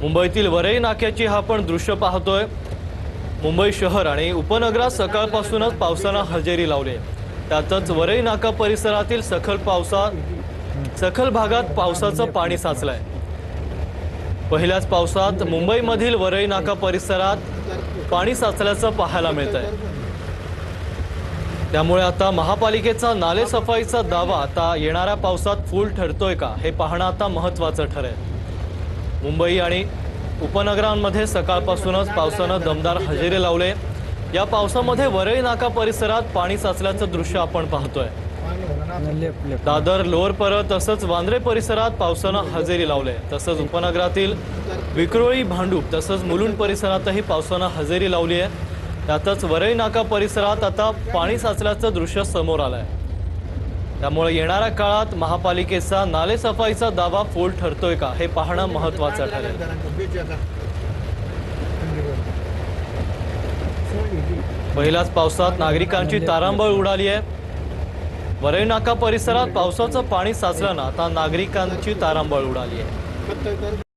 मुंबईतील वरई नाक्याची हा आपण दृश्य पाहतोय। मुंबई शहर आणि उपनगरात सकाळपासूनच पावसाने हजेरी लावली आहे। त्यातच वरई नाका परिसरातील सखल भागात पावसाचं पाणी साचलंय। पहिल्याच पावसात मुंबईमधील वरई नाका परिसरात पाणी साचल्याचं पाहायला मिळतंय। त्यामुळे आता महापालिकेचा नाले सफाईचा दावा आता येणाऱ्या पावसात फूल ठरतोय का हे पाहणं आता महत्त्वाचं ठरेल। मुंबई आणि उपनगरांमध्ये सकाळपासूनच पावसाने दमदार हजेरी लावले। या पावसामध्ये वरई नाका परिसरात पाणी साचल्याचं दृश्य आपण पाहतोय। दादर लोअर परळ तसंच वांद्रे परिसरात पावसाने हजेरी लावले। तसंच उपनगरातील विक्रोळी भांडूप तसंच मुलुंड परिसरातही पावसाने हजेरी लावली आहे। त्यातच वरई नाका परिसरात आता पाणी साचल्याचं दृश्य समोर आलंय। त्यामुळे येणाऱ्या काळात महापालिकेचा नाले सफाईचा दावा फोल ठरतोय का हे पाहणं महत्त्वाचं ठरेल। पहिल्याच पावसात नागरिकांची तारांबळ उडाली आहे। वरई नाका परिसरात पावसाचं पाणी साचल्यानं आता नागरिकांची तारांबळ उडाली आहे।